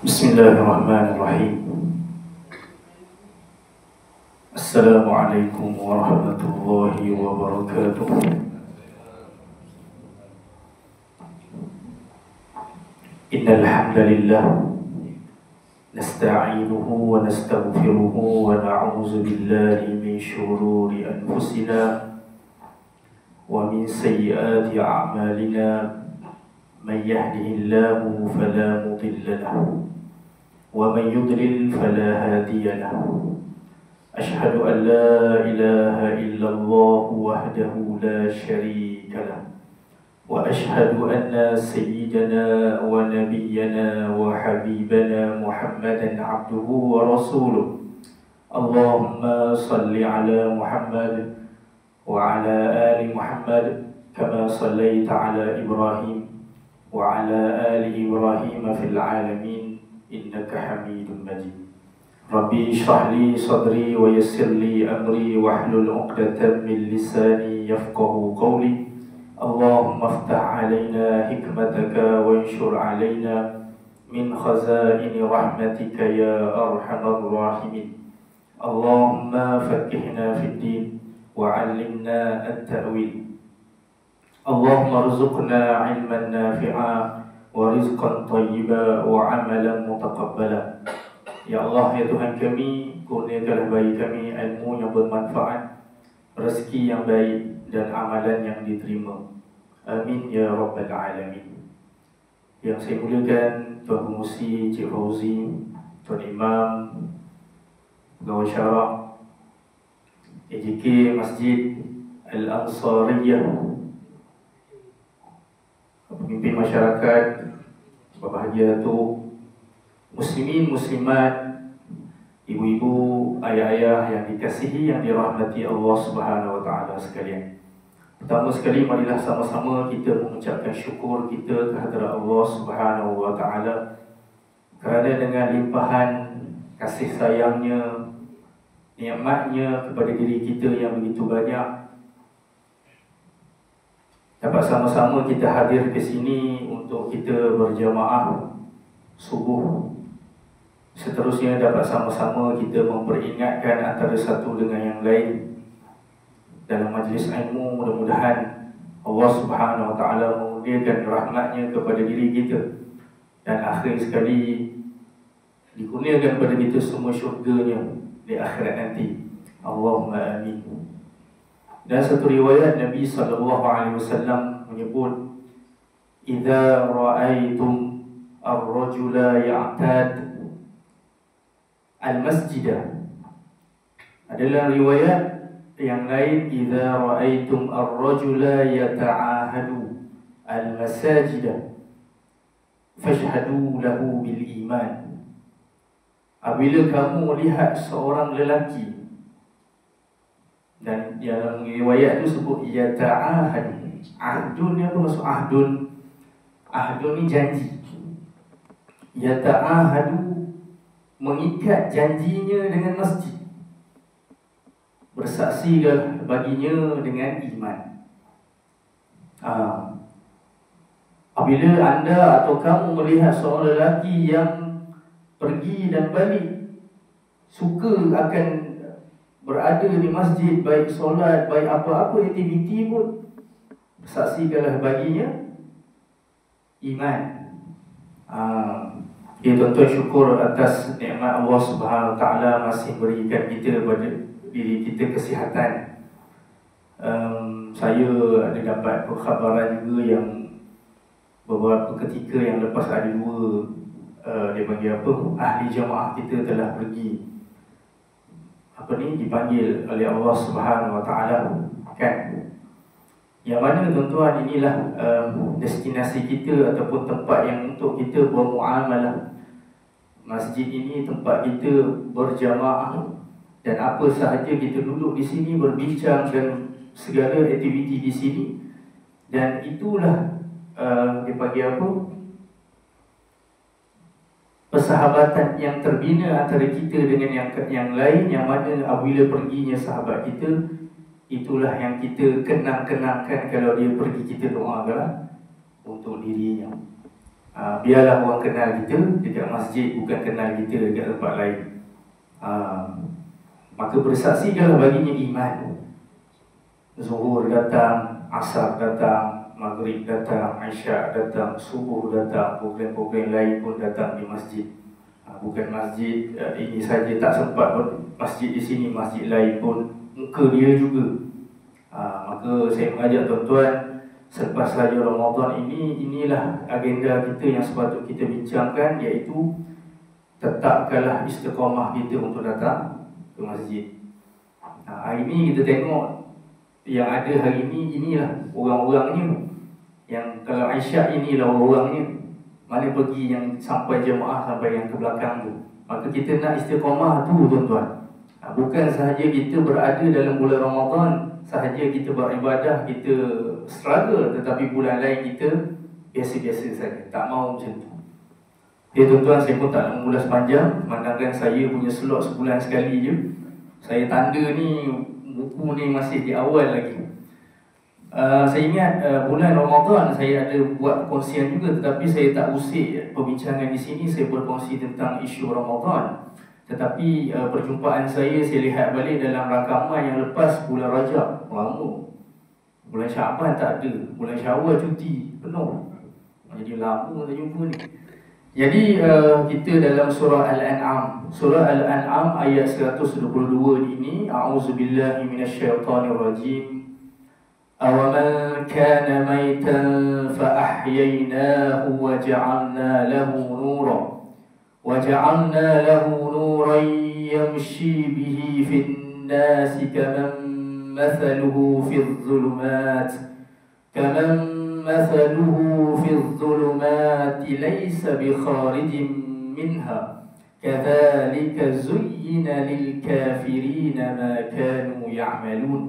Bismillahirrahmanirrahim. Assalamualaikum warahmatullahi wabarakatuh. Innal hamdalillah nasta'inuhu wa nastaghfiruhu wa na'udzu billahi min shururi anfusina wa min sayyiati a'malina. Man yahdihillahu fala mudilla lahu wa man yudlil fala hadiya lahu. Ashhadu an la ilaha illallah wahdahu la syarika lahu wa ashhadu anna sayyidana wa nabiyyana wa habibana Muhammadan abduhu wa rasuluh. Allahumma salli ala Muhammad wa ala ali Muhammad kama sallaita ala Ibrahim wa ala ali Ibrahim fil alamin innaka Hamidum Majid. Rabbi shrah li sadri wa yassir li amri wahlul 'uqdatam min lisani yafqahu qawli. Allahumma iftah 'alaina hikmataka wa anshur 'alaina min khazaini rahmatika ya arhamar rahimin. Allahumma faqqihna fid din wa 'allimna at-ta'wil. Allahumma rzuqna 'ilman nafi'a wa rizqan thayyiba wa 'amalan mutaqabbala. Ya Allah, ya Tuhan kami, kurniakanlah bagi kami ilmu yang bermanfaat, rezeki yang baik dan amalan yang diterima. Amin ya rabbal alamin. Yang saya muliakan Tuan Pengurusi Cik Fauzi, Tuan Imam, Pegawai Syarak AJK Masjid Al-Ansariyah, pemimpin masyarakat, berbahagia tu, muslimin, muslimat, ibu-ibu, ayah-ayah yang dikasihi, yang dirahmati Allah Subhanahu wa taala sekalian. Pertama sekali, marilah sama-sama kita mengucapkan syukur kita kehadrat Allah Subhanahu wa taala kerana dengan limpahan kasih sayangnya, nikmatnya kepada diri kita yang begitu banyak, dapat sama-sama kita hadir ke sini untuk kita berjamaah subuh. Seterusnya dapat sama-sama kita memperingatkan antara satu dengan yang lain dalam majlis ilmu. Mudah-mudahan Allah Subhanahu wa taala mengurniakan rahmatnya kepada diri kita dan akhir sekali dikurniakan kepada kita semua syurganya di akhirat nanti. Allahumma amin. Dan satu riwayat Nabi SAW menyebut, "Idza ra'aitum ar-rajula ya'tad al-masjidah." Adalah riwayat yang lain, "Idza ra'aitum ar-rajula yata'ahadu al-masajidah fashhadu lahu bil iman." Apabila kamu lihat seorang lelaki, dan dalam riwayat itu sebut yata'ahad. Ahdun ni apa maksud ahdun? Ahdun ni janji. Yata'ahadu mengikat janjinya dengan masjid, bersaksilah baginya dengan iman. Apabila anda atau kamu melihat seorang lelaki yang pergi dan balik, suka akan berada di masjid, baik solat, baik apa-apa aktiviti pun, saksikanlah baginya iman. Ya tuan-tuan, syukur atas nikmat Allah Subhanahu wa taala masih berikan kita pada diri kita kesihatan. Saya ada dapat khabaran juga yang beberapa ketika yang lepas ada dua dia panggil apa, ahli jamaah kita telah pergi dipanggil oleh Allah Subhanahu wa taala, kan? Yang mana tuan-tuan, inilah destinasi kita ataupun tempat yang untuk kita bermuamalah. Masjid ini tempat kita berjamaah dan apa sahaja kita duduk di sini berbincang dan segala aktiviti di sini, dan itulah dipanggil apa, persahabatan yang terbina antara kita dengan yang lain, yang mana apabila perginya sahabat kita, itulah yang kita kenang-kenangkan kalau dia pergi, kita doakan untuk dirinya. biarlah orang kenal kita dekat masjid, bukan kenal kita dekat tempat lain. Maka bersaksikanlah baginya iman. Zuhur datang, asar datang, maghrib datang, isyak datang, subuh datang, program-program lain pun datang di masjid. Bukan masjid ini saja tak sempat pun, masjid di sini, masjid lain pun muka dia juga. Maka saya mengajak tuan-tuan, selepas saja Ramadan ini, inilah agenda kita yang sepatutnya kita bincangkan, iaitu tetapkanlah istiqamah kita untuk datang ke masjid. Hari ini kita tengok yang ada hari ini, inilah orang-orangnya. Yang kalau Aisyah inilah orang-orangnya. Mana pergi yang sampai jemaah, sampai yang ke belakang tu. Maka kita nak istiqamah tu tuan-tuan. Bukan sahaja kita berada dalam bulan Ramadan, sahaja kita beribadah, kita struggle, tetapi bulan lain kita biasa-biasa saja. Tak mau macam tu. Tuan-tuan, saya pun tak nak mengulas panjang. Memandangkan saya punya slot sebulan sekali je. Saya tanda ni, buku ni masih di awal lagi. Saya ingat bulan Ramadan saya ada buat perkongsian juga, tetapi saya tak usik perbincangan di sini. Saya berkongsi tentang isu Ramadan. Tetapi perjumpaan saya lihat balik dalam rakaman yang lepas bulan Rajab, lama. Bulan Syaban tak ada, bulan Syawal cuti penuh. Jadi lama tak jumpa ni. Jadi kita dalam surah Al-An'am. Surah Al-An'am ayat 122 ini, a'udzubillahi minasyaitonirrajim. Awaman kana maitan fa ahyaynahu wa ja'alna lahu nuran yamshi bihi fin nasi kaman mathaluhu fidh dhulumat مثله في الظلمات ليس بخارج منها كذلك زين للكافرين ما كانوا يعملون.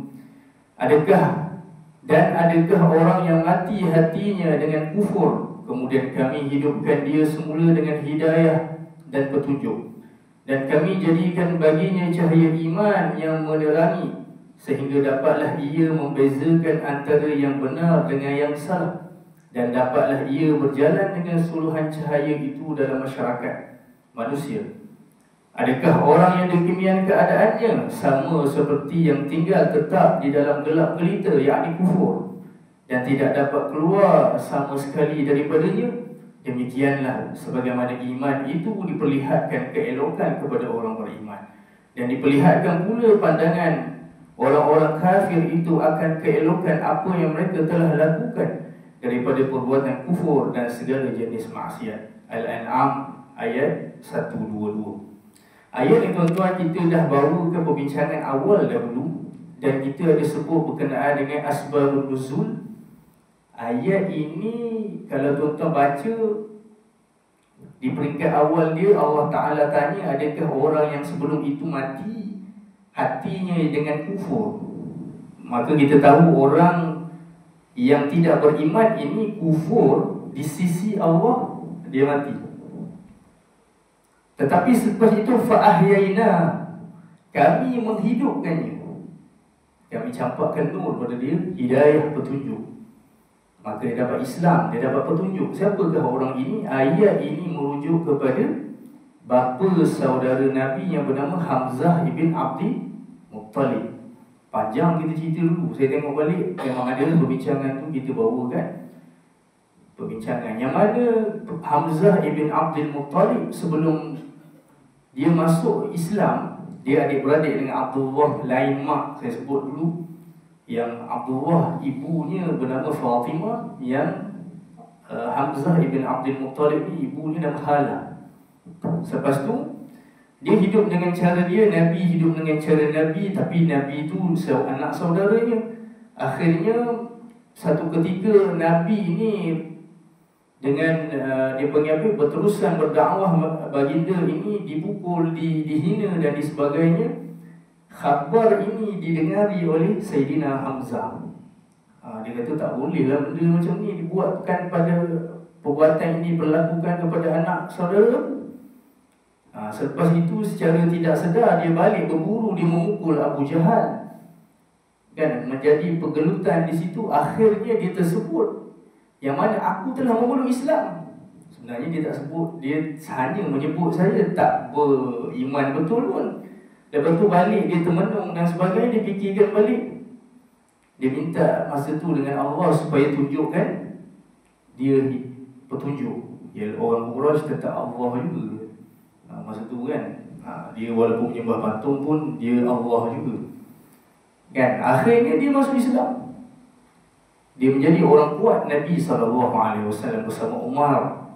Adakah orang yang mati hatinya dengan kufur, kemudian kami hidupkan dia semula dengan hidayah dan petunjuk, dan kami jadikan baginya cahaya iman yang menerangi, sehingga dapatlah ia membezakan antara yang benar dengan yang salah, dan dapatlah ia berjalan dengan suluhan cahaya itu dalam masyarakat manusia. Adakah orang yang demikian keadaannya sama seperti yang tinggal tetap di dalam gelap gelita, yakni kufur, dan tidak dapat keluar sama sekali daripadanya? Demikianlah sebagaimana iman itu diperlihatkan keelokan kepada orang beriman, dan diperlihatkan pula pandangan orang-orang kafir itu akan keelokan apa yang mereka telah lakukan daripada perbuatan kufur dan segala jenis maksiat. Al-An'am ayat 122. Ayat ni tuan-tuan, kita dah bawa ke perbincangan awal dahulu, dan kita ada sebut berkenaan dengan asbabun nuzul. Ayat ini kalau tuan-tuan baca di peringkat awal dia, Allah Ta'ala tanya, adakah orang yang sebelum itu mati hatinya dengan kufur? Maka kita tahu orang yang tidak beriman ini kufur, di sisi Allah dia mati. Tetapi selepas itu fa'ahyayna, kami menghidupkannya, kami campakkan nur pada dia, hidayah, petunjuk. Maka dia dapat Islam, dia dapat petunjuk. Siapakah orang ini? Ayat ini merujuk kepada bapa saudara Nabi yang bernama Hamzah ibn Abdul Muttalib. Panjang kita cerita dulu. Saya tengok balik, memang ada perbincangan tu kita bawakan. Perbincangan yang mana Hamzah ibn Abdul Muttalib sebelum dia masuk Islam, dia adik-beradik dengan Abdullah, lain mak saya sebut dulu. Yang Abdullah ibunya bernama Fatimah, yang Hamzah ibn Abdul Muttalib ni ibunya nama Hala. Selepas tu dia hidup dengan cara dia, Nabi hidup dengan cara Nabi, tapi Nabi itu anak saudaranya. Akhirnya satu ketika Nabi ini dengan dia panggil apa, berterusan berdakwah, baginda ini dipukul, dihina dan sebagainya. Khabar ini didengari oleh Sayyidina Hamzah. Dia kata tak boleh lah benda macam ni dibuatkan pada, perbuatan ini berlakukan kepada anak saudara. Selepas itu secara tidak sedar dia balik berburu, dia memukul Abu Jahal, kan, menjadi pergelutan di situ. Akhirnya dia tersebut yang mana aku telah memeluk Islam. Sebenarnya dia tak sebut, dia hanya menyebut saya tak beriman betul pun. Lepas tu balik dia termenung dan sebagainya, dia fikirkan balik. Dia minta masa tu dengan Allah supaya tunjukkan dia petunjuk. Ya, orang Quraisy kata Allah juga. Masa tu kan, dia walaupun menyembah patung pun dia Allah juga. Kan, akhirnya dia masuk Islam. Dia menjadi orang kuat Nabi SAW bersama Umar,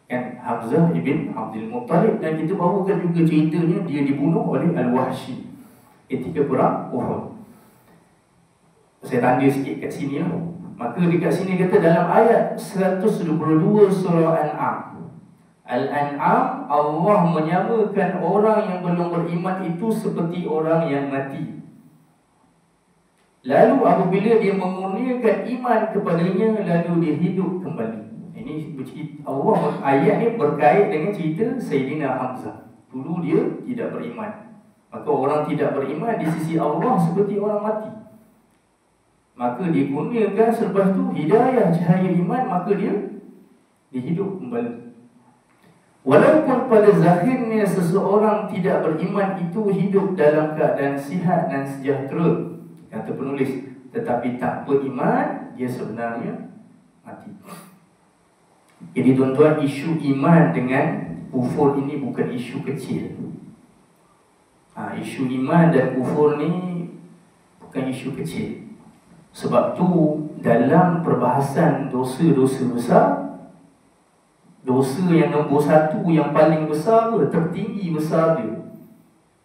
kan, Hamzah ibn Abdul Muttalib. Dan kita bawakan juga ceritanya dia dibunuh oleh Al-Wahsy ketika perang Uhud. Saya tanda sikit kat sini lah. Maka dekat sini kata dalam ayat 122 surah Al-An'am, Allah menyamakan orang yang belum beriman itu seperti orang yang mati. Lalu apabila dia memurniakan iman kepadanya, lalu dia hidup kembali. Ini Allah, ayat ni berkait dengan cerita Sayyidina Hamzah. Dulu dia tidak beriman. Maka orang tidak beriman di sisi Allah seperti orang mati. Maka dia kurniakan selepas tu hidayah cahaya iman, maka dia hidup kembali. Walaupun pada zahirnya seseorang tidak beriman itu hidup dalam keadaan sihat dan sejahtera, kata penulis, tetapi tak beriman, dia sebenarnya mati. Jadi tuan-tuan, isu iman dengan kufur ini bukan isu kecil. Isu iman dan kufur ni bukan isu kecil. Sebab tu dalam perbahasan dosa-dosa besar, dosa yang nombor satu, yang paling besar, tertinggi besar dia,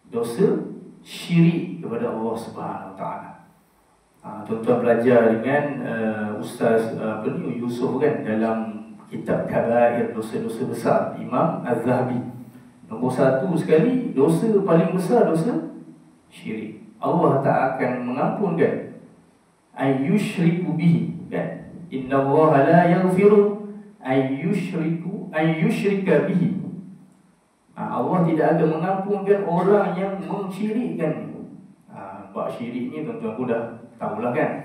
dosa syirik kepada Allah Subhanahu Wa Taala. Tuan-tuan belajar dengan Ustaz Yusuf kan, dalam kitab Kabair, dosa-dosa besar, Imam Az-Zahabi. Nombor satu sekali, dosa paling besar, dosa syirik. Allah tak akan mengampunkan. Ayyushriku bihi, kan? Inna Allah la yaghfiru ayyushrika bihi. Allah tidak akan mengampunkan orang yang mensyirikkan. Bab syirik ni tuan-tuan pun dah tahulah kan,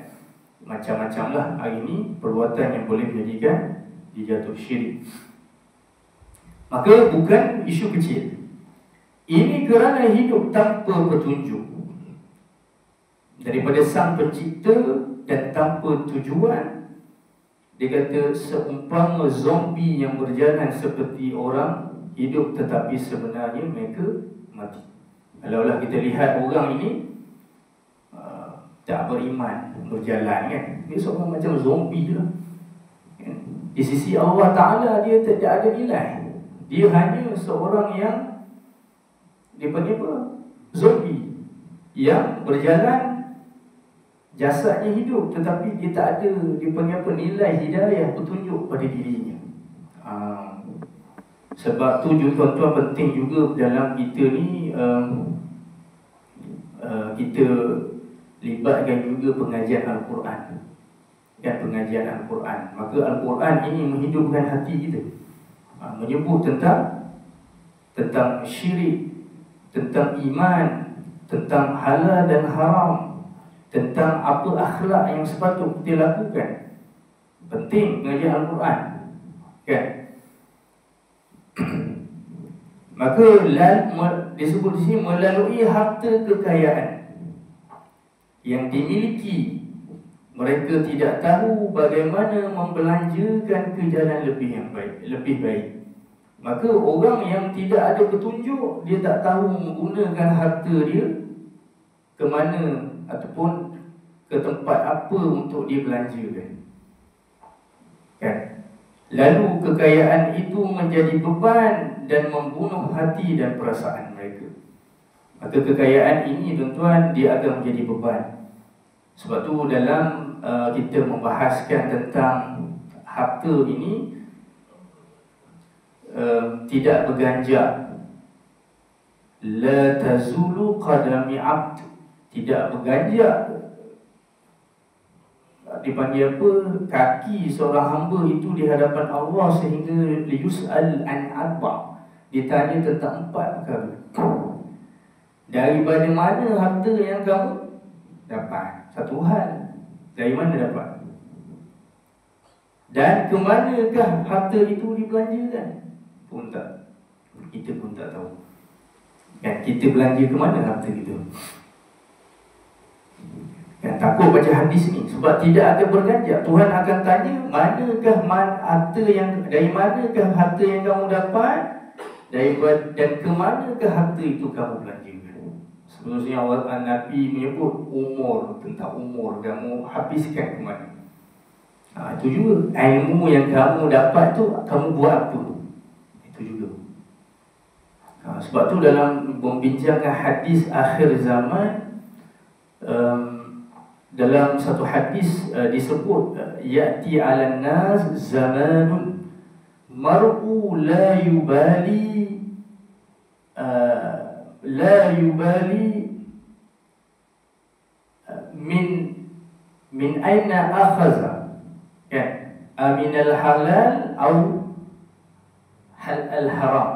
macam-macam lah hari ni perbuatan yang boleh menjadikan dijatuh syirik. Maka bukan isu kecil. Ini kerana hidup tanpa petunjuk daripada Sang Pencipta dan tanpa tujuan. Dia kata seumpama zombie yang berjalan seperti orang hidup, tetapi sebenarnya mereka mati. Kalaulah kita lihat orang ini tak beriman berjalan kan, dia seorang macam zombie lah. Di sisi Allah Ta'ala dia tidak ada nilai. Dia hanya seorang yang dipanggil apa? Zombie yang berjalan, jasadnya hidup, tetapi dia tak ada, dia panggil apa, nilai hidayah, petunjuk pada dirinya. Sebab tu tuan-tuan penting juga dalam kita ni, kita libatkan juga pengajian Al-Quran. Dan pengajian Al-Quran, maka Al-Quran ini menghidupkan hati kita, menyebut tentang syirik, tentang iman, tentang halal dan haram, tentang apa akhlak yang sepatut kita lakukan. Penting pengajian Al-Quran, kan? Maka disebut di sini melalui harta kekayaan yang dimiliki, mereka tidak tahu bagaimana membelanjakan ke jalan lebih baik. Maka orang yang tidak ada petunjuk, dia tak tahu menggunakan harta dia ke mana ataupun ke tempat apa untuk dia belanjakan, kan? Lalu kekayaan itu menjadi beban dan membunuh hati dan perasaan mereka. Maka kekayaan ini tuan-tuan, dia akan menjadi beban. Sebab tu dalam kita membahaskan tentang harta ini, tidak berganjak. La tazulu qadami abd, tidak berganjak, dipanggil apa, kaki seorang hamba itu di hadapan Allah sehingga liyus'al an arba', ditanya tentang 4 perkara. Daripada mana harta yang kamu dapat? Satu hal, dari mana dapat? Dan ke manakah harta itu dibelanjakan? Pun tak. Kita pun tak tahu. Kan kita belanja ke mana harta kita? Kan takut baca hadis ni sebab tidak ada berganjak. Tuhan akan tanya, manakah harta yang, dari manakah harta yang kamu dapat, dan ke manakah harta itu kamu belanjakan? Sebenarnya Nabi menyebut umur, tentang umur kamu habiskan ke mana. Itu juga ilmu yang kamu dapat tu kamu buat apa, itu juga. Sebab tu dalam membincangkan hadis akhir zaman, dalam satu hadis disebut ya'ti 'alan nas zamanun mar'u la yubali min aina akhadha, ya, min al-halal atau al-haram.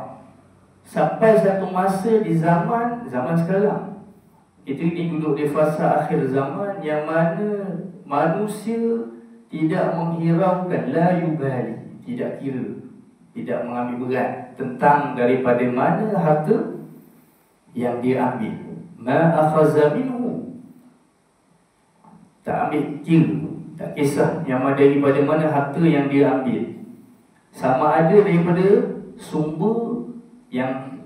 Sampai satu masa di zaman sekarang, kita ni duduk di fasa akhir zaman yang mana manusia tidak menghiraukan, la yubali, tidak kira, tidak mengambil berat tentang daripada mana harta yang dia ambil. Ma akhaza minhu, tak ambil kira, tak kisah yang daripada mana harta yang dia ambil, sama ada daripada sumber yang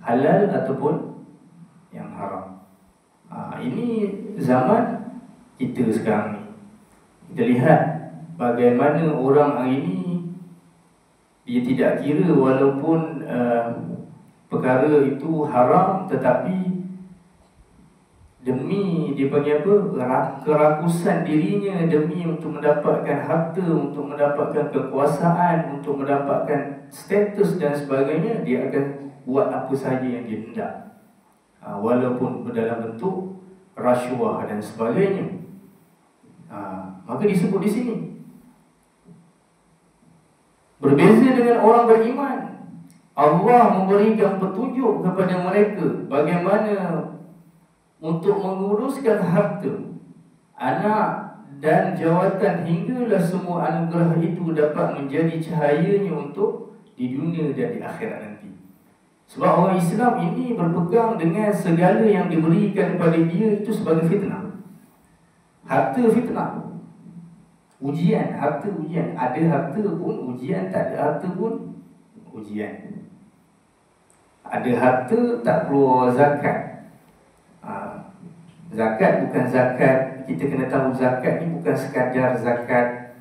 halal ataupun yang haram. Ini zaman kita sekarang ni. Kita lihat bagaimana orang hari ini dia tidak kira walaupun perkara itu haram, tetapi demi dia panggil apa, kerakusan dirinya, demi untuk mendapatkan harta, untuk mendapatkan kekuasaan, untuk mendapatkan status dan sebagainya, dia akan buat apa sahaja yang dia hendak, walaupun dalam bentuk rasuah dan sebagainya. Maka disebut di sini, berbeza dengan orang beriman, Allah memberikan petunjuk kepada mereka bagaimana untuk menguruskan harta, anak dan jawatan, hinggalah semua anugerah itu dapat menjadi cahayanya untuk di dunia dan di akhirat nanti. Sebab orang Islam ini berpegang dengan segala yang diberikan kepada dia itu sebagai fitnah. Harta fitnah, ujian, harta ujian. Ada harta pun ujian, tak ada harta pun ujian. Ada harta tak keluar zakat. Zakat bukan zakat, kita kena tahu zakat ni bukan sekadar zakat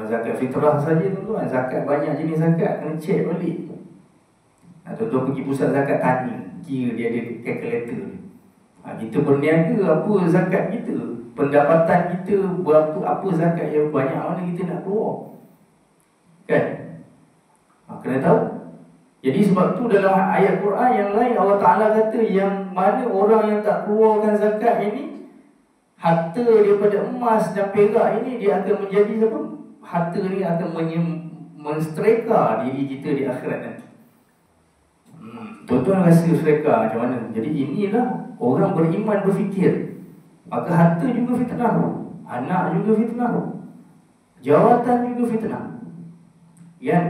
zakat fitrah saja tuan-tuan. Zakat banyak jenis zakat, kena cek balik. Tuan-tuan pergi pusat zakat, tanya, kira dia ada kalkulator. Kita berniaga, apa zakat kita, pendapatan kita berapa, apa zakat yang banyak mana kita nak keluar, kan? Kena tahu. Jadi sebab tu dalam ayat Quran yang lain Allah Ta'ala kata yang mana orang yang tak keluarkan zakat ini, harta daripada emas dan perak ini, dia akan menjadi apa? Harta ni akan menstreka diri kita di akhirat nanti. Tuan-tuan rasa streka macam mana? Jadi inilah orang beriman berfikir. Maka harta juga fitnah, anak juga fitnah, jawatan juga fitnah, kan?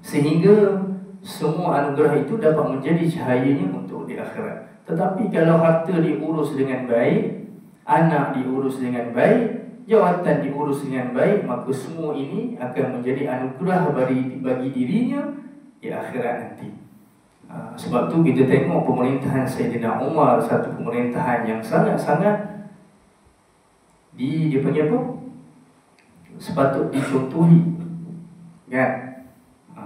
Sehingga semua anugerah itu dapat menjadi cahayanya untuk di akhirat. Tetapi kalau harta diurus dengan baik, anak diurus dengan baik, jawatan diurus dengan baik, maka semua ini akan menjadi anugerah bagi dirinya di akhirat nanti. Sebab tu kita tengok pemerintahan Sayyidina Umar, satu pemerintahan yang sangat-sangat dia panggil apa? Sepatut dicontohi, kan?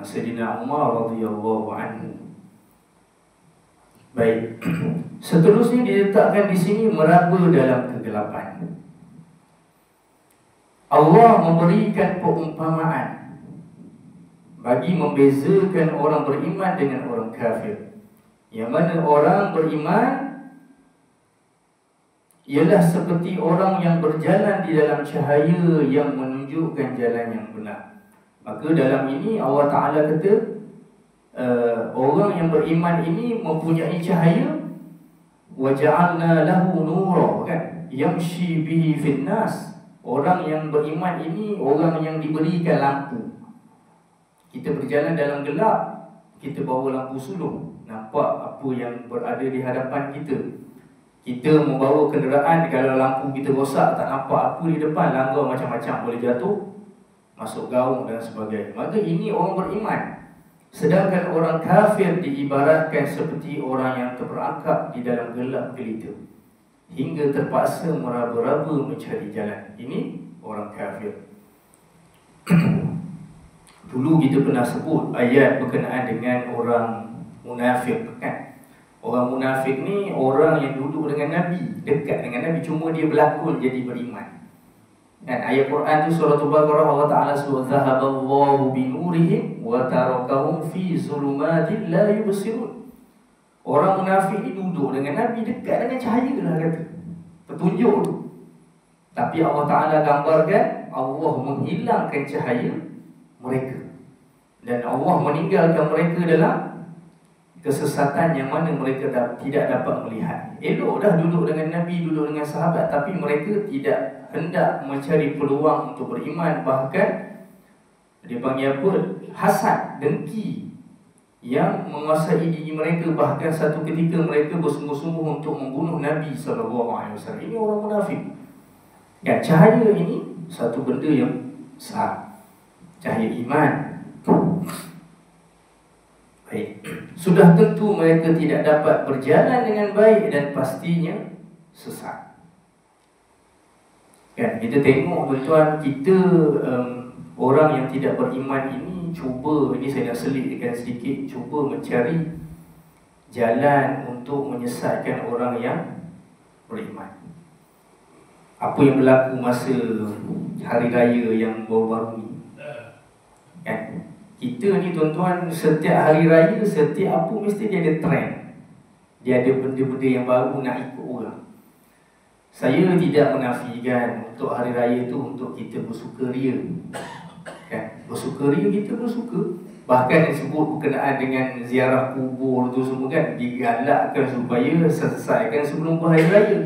Sayyidina Umar radhiyallahu anhu. Baik. Seterusnya diletakkan di sini meraba dalam kegelapan. Allah memberikan perumpamaan bagi membezakan orang beriman dengan orang kafir. Yang mana orang beriman ialah seperti orang yang berjalan di dalam cahaya yang menunjukkan jalan yang benar. Maka dalam ini Allah Ta'ala kata orang yang beriman ini mempunyai cahaya, wa ja'alna lahu nura, kan, yamshi bihi fin nas, Orang yang beriman ini orang yang diberikan lampu. Kita berjalan dalam gelap, kita bawa lampu suluh, nampak apa yang berada di hadapan kita. Kita membawa kenderaan, kalau lampu kita rosak, tak nampak apa di depan, langgar macam-macam, boleh jatuh, masuk gaung dan sebagainya. Maka ini orang beriman. Sedangkan orang kafir diibaratkan seperti orang yang terperangkap di dalam gelap gelita, hingga terpaksa meraba-raba mencari jalan. Ini orang kafir. Dulu kita pernah sebut ayat berkenaan dengan orang munafik, kan? Orang munafik ni orang yang duduk dengan Nabi, dekat dengan Nabi, cuma dia berlakon jadi beriman. Dan ayat Quran tu surah Al-Baqarah, Allah Ta'ala sebut zahaballahu binurihim wa tarakahum fi zulumatin la yubsirun. Orang munafik ni duduk dengan Nabi, dekat dengan cahaya lah kata, petunjuk tu. Tapi Allah Ta'ala gambarkan Allah menghilangkan cahaya mereka, dan Allah meninggalkan mereka dalam kesesatan yang mana mereka tidak dapat melihat. Elok dah duduk dengan Nabi, duduk dengan sahabat, tapi mereka tidak hendak mencari peluang untuk beriman. Bahkan dia panggil apa? Hasad, dengki yang menguasai diri mereka. Bahkan satu ketika mereka bersungguh-sungguh untuk membunuh Nabi SAW. Ini orang munafik. Ya, cahaya ini satu benda yang besar, cahaya iman. Baik. Sudah tentu mereka tidak dapat berjalan dengan baik dan pastinya sesat. Kan, kita tengok tuan-tuan, kita orang yang tidak beriman ini cuba, ini saya nak selitkan sedikit, cuba mencari jalan untuk menyesatkan orang yang beriman. Apa yang berlaku masa hari raya yang baru-baru ni, kan? Kita ni tuan-tuan, setiap hari raya, setiap apa mesti dia ada trend. Dia ada benda-benda yang baru nak ikut orang. Saya tidak menafikan untuk hari raya tu untuk kita bersukaria, kan? Bersukaria, kita bersuka. Bahkan disebut berkenaan dengan ziarah kubur tu semua, kan? Digalakkan supaya selesaikan sebelum hari raya.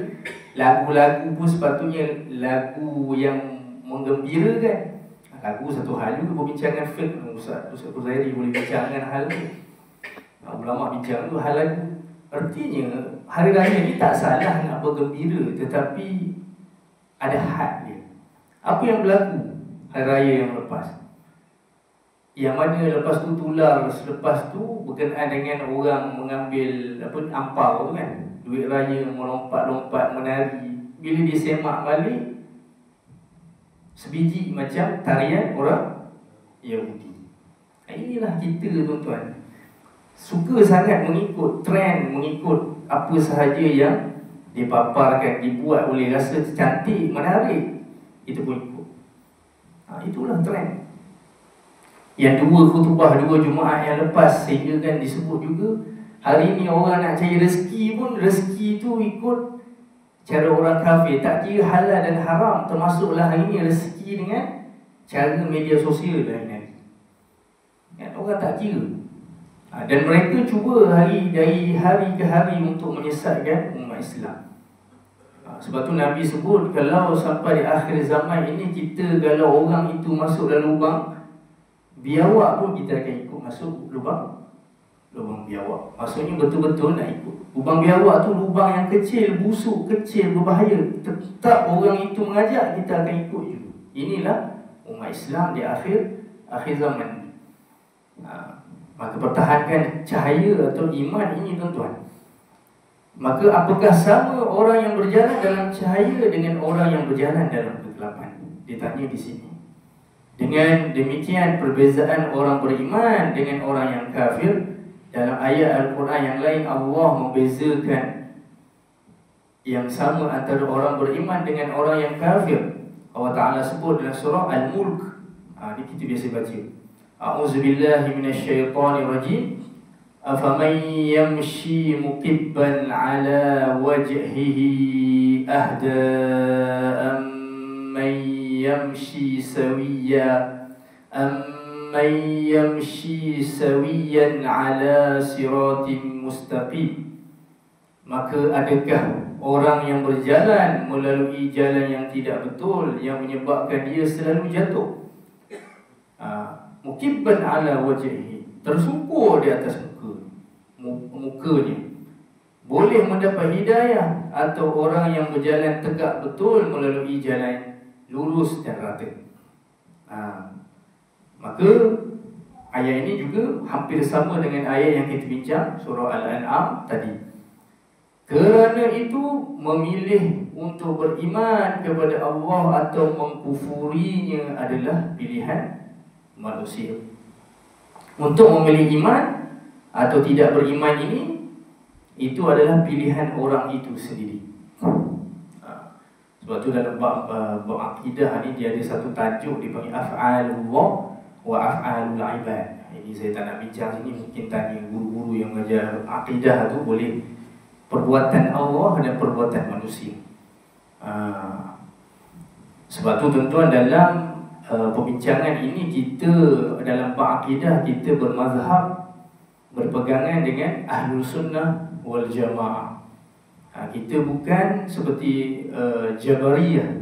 Lagu-lagu pun sepatutnya lagu yang menggembirakan. Lagu satu hal juga, perbincangan fiqh, Ustaz Huzairi boleh bincangkan hal tu. Ulama bincang tu hal lagu. Artinya hari raya ni tak salah nak bergembira, tetapi ada had dia. Apa yang berlaku hari raya yang lepas? Yang mana lepas tu tular, selepas tu berkenaan dengan orang mengambil apa, ampau tu, kan? Duit raya, melompat-lompat, menari. Bila dia semak balik, sebiji macam tarian orang Yahudi. Inilah kita tuan-tuan, suka sangat mengikut trend, mengikut apa sahaja yang dipaparkan, dibuat oleh rasa cantik, menarik, kita pun ikut. Itulah trend. Yang dua khutbah, dua Jumaat yang lepas, sehingga kan disebut juga hari ni orang nak cari rezeki pun, rezeki tu ikut cara orang kafir, tak kira halal dan haram. Termasuklah hari ni rezeki dengan cara media sosial lah ini. Kan, orang tak kira. Dan mereka cuba dari hari ke hari untuk menyesatkan umat Islam. Sebab tu Nabi sebut, kalau sampai di akhir zaman ini, kita kalau orang itu masuk dalam lubang biawak pun kita akan ikut masuk lubang biawak. Maksudnya betul-betul nak ikut. Lubang biawak tu lubang yang kecil, busuk, kecil, berbahaya. Tetap orang itu mengajak, kita akan ikut juga. Inilah umat Islam di akhir zaman. Maka pertahankan cahaya atau iman ini tuan-tuan. Maka apakah sama orang yang berjalan dalam cahaya dengan orang yang berjalan dalam kegelapan? Ditanya di sini. Dengan demikian perbezaan orang beriman dengan orang yang kafir. Dalam ayat Al-Quran yang lain, Allah membezakan yang sama antara orang beriman dengan orang yang kafir. Allah Ta'ala sebut dalam surah Al-Mulk. Ini kita biasa baca. A'udzubillahi minasyaitanirrajim. Afaman yamshi mukibban ala wajhihi ahda amman yamshi sawiya amman yamshi sawiyan ala siratim mustaqim. Maka adakah orang yang berjalan melalui jalan yang tidak betul, yang menyebabkan dia selalu jatuh. Mukibban ala wajhihi, tersungkur di atas mukanya, boleh mendapat hidayah, atau orang yang berjalan tegak betul melalui jalan lurus dan rata. Maka ayat ini juga hampir sama dengan ayat yang kita bincang, surah Al-An'am tadi. Kerana itu memilih untuk beriman kepada Allah atau mengkufurinya adalah pilihan manusia. Untuk memilih iman atau tidak beriman ini, itu adalah pilihan orang itu sendiri. Sebab tu dalam bab akidah ni dia ada satu tajuk dipanggil af'alullah wa af'alul ibad. Ini saya tak nak bincang sini, mungkin tanya guru-guru yang mengajar akidah tu boleh. Perbuatan Allah dan perbuatan manusia. Sebab tu tuan-tuan, dalam perbincangan ini kita dalam bab akidah kita bermazhab, berpegangan dengan Ahlul Sunnah wal Jamaah. Kita bukan seperti Jabariyah,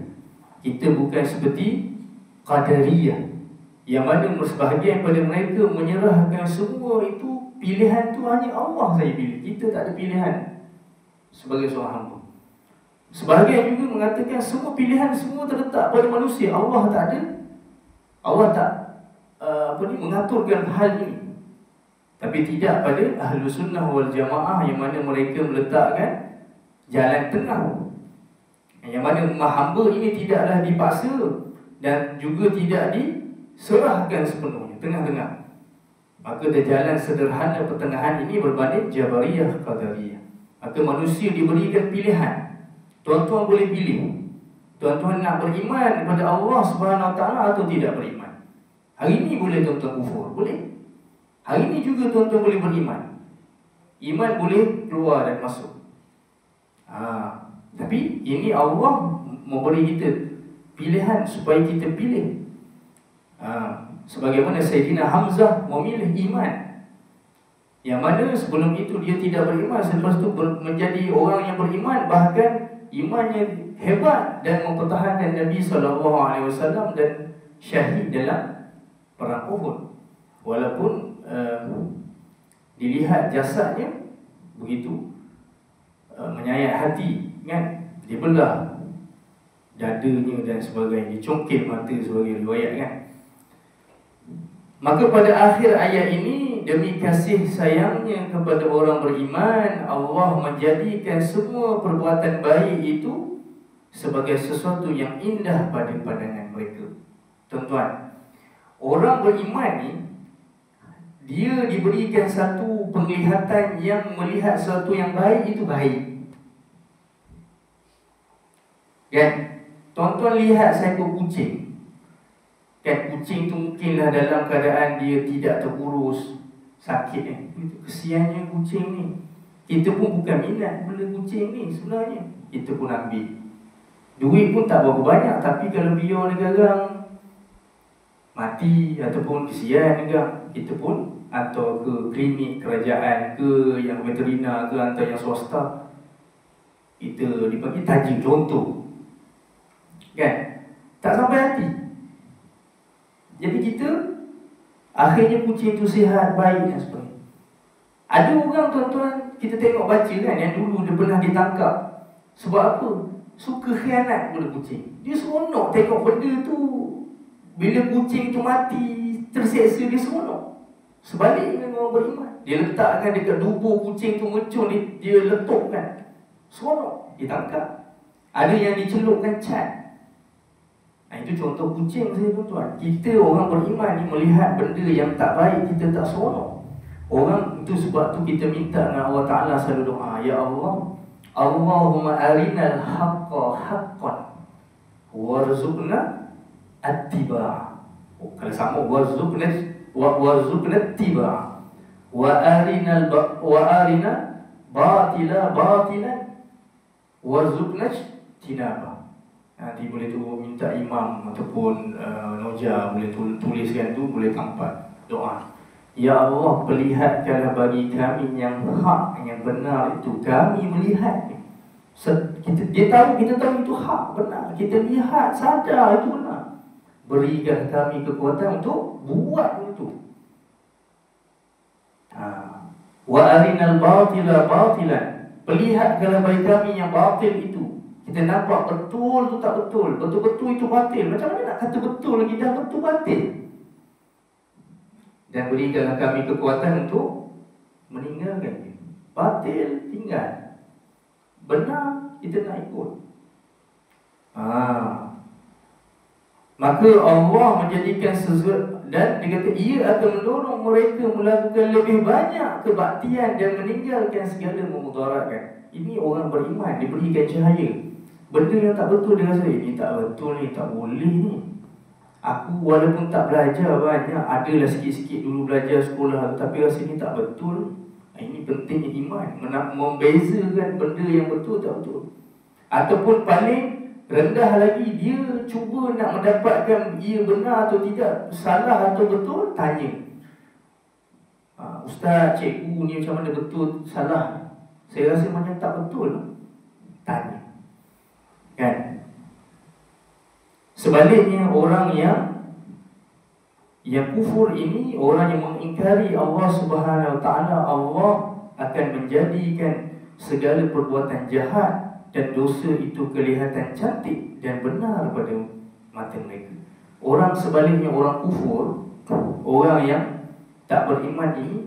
kita bukan seperti Qadariyah, yang mana sebahagian pada mereka menyerahkan semua itu, pilihan tu hanya Allah saya pilih, kita tak ada pilihan sebagai seorang hamba. Sebahagian juga mengatakan semua pilihan semua terletak pada manusia, Allah tak ada, Allah tak mengaturkan hal ini. Tapi tidak pada Ahlus Sunnah wal Jamaah, yang mana mereka meletakkan jalan tengah, yang mana hamba ini tidaklah dipaksa dan juga tidak diserahkan sepenuhnya, tengah-tengah. Maka dia jalan sederhana pertengahan ini berbanding Jabariyah, Qadariyah. Maka manusia diberikan pilihan. Tuan-tuan boleh pilih, tuan-tuan nak beriman kepada Allah Subhanahu Wa Taala atau tidak beriman. Hari ini boleh tuan-tuan kufur, boleh. Hari ini juga tuan-tuan boleh beriman. Iman boleh keluar dan masuk. Tapi ini Allah memberi kita pilihan supaya kita pilih. Sebagaimana Sayyidina Hamzah memilih iman, yang mana sebelum itu dia tidak beriman, selepas itu menjadi orang yang beriman, bahkan imannya hebat dan mempertahankan Nabi SAW dan syahid dalam perang Uhud. Walaupun dilihat jasadnya begitu menyayat hati, kan, dibelah dadanya dan sebagainya, dicongkil mata sebagai riwayat, kan. Maka pada akhir ayat ini, demi kasih sayangnya kepada orang beriman, Allah menjadikan semua perbuatan baik itu sebagai sesuatu yang indah pada pandangan mereka. Tuan-tuan, orang beriman ni, dia diberikan satu penglihatan yang melihat sesuatu yang baik itu baik, kan? Tuan-tuan lihat seekor kucing, kan, kucing tu mungkinlah dalam keadaan dia tidak terurus, sakit, kesiannya kucing ni. Kita pun bukan minat bela kucing ni sebenarnya, kita pun ambil. Duit pun tak berapa banyak, tapi kalau biar dia garang mati ataupun kesian juga, kita pun atau ke klinik kerajaan ke yang veterina ke atau yang swasta, kita dipanggil tajir contoh, kan, tak sampai hati. Jadi kita akhirnya kucing itu sihat, baik dan sebagainya. Ada orang, tuan-tuan, kita tengok baca, kan, yang dulu dia pernah ditangkap. Sebab apa? Suka khianat pada kucing. Dia seronok tengok benda tu. Bila kucing tu mati, terseksa, dia seronok. Sebaliknya dengan orang beriman, dia letakkan dekat dubur kucing tu mecun, dia letukkan, seronok, ditangkap. Ada yang dicelupkan cat. Itu contoh kucing saya, tuan-tuan. Kita orang beriman ni melihat benda yang tak baik, kita tak seronok. Orang itu, sebab tu kita minta dengan Allah Ta'ala selalu doa, ya Allah, Allahumma arinal haqqa haqqan warzuqna attiba'. Kalau sama, warzuqna attiba', wa arina batila batilan warzuqna tinaba. Nanti boleh tu minta imam ataupun noja boleh tuliskan tu, boleh tampak doa. Ya Allah, perlihatkanlah bagi kami yang hak, yang benar itu. Kami melihat Kita tahu itu hak, benar. Kita lihat, sadar itu benar. Berikan kami kekuatan untuk buat itu. Wa arinal batila batilan. Perlihatkanlah bagi kami yang batil itu. Kita nampak betul tu tak betul, betul-betul itu batil. Macam mana nak kata betul lagi dah betul batil? Dan berikanlah kami kekuatan untuk meninggalkan batil, tinggal. Benar, kita nak ikut. Maka Allah menjadikan sesuatu, dan dia kata ia akan mendorong mereka melakukan lebih banyak kebaktian dan meninggalkan segala memudaratkan. Ini orang beriman, diberikan cahaya. Benda yang tak betul dia rasa, ini tak betul ni, tak boleh ni. Aku walaupun tak belajar banyak, adalah sikit-sikit dulu belajar sekolah, tapi rasa ni tak betul. Ini pentingnya iman, membezakan benda yang betul tak betul. Ataupun paling rendah lagi, dia cuba nak mendapatkan ia benar atau tidak, salah atau betul, tanya. Ustaz, cikgu ni macam mana betul, salah? Saya rasa macam tak betul. Tanya. Kan? Sebaliknya orang yang kufur ini, orang yang mengingkari Allah Subhanahu Wa Taala, Allah akan menjadikan segala perbuatan jahat dan dosa itu kelihatan cantik dan benar pada mata mereka. Orang sebaliknya, orang kufur, orang yang tak beriman ini,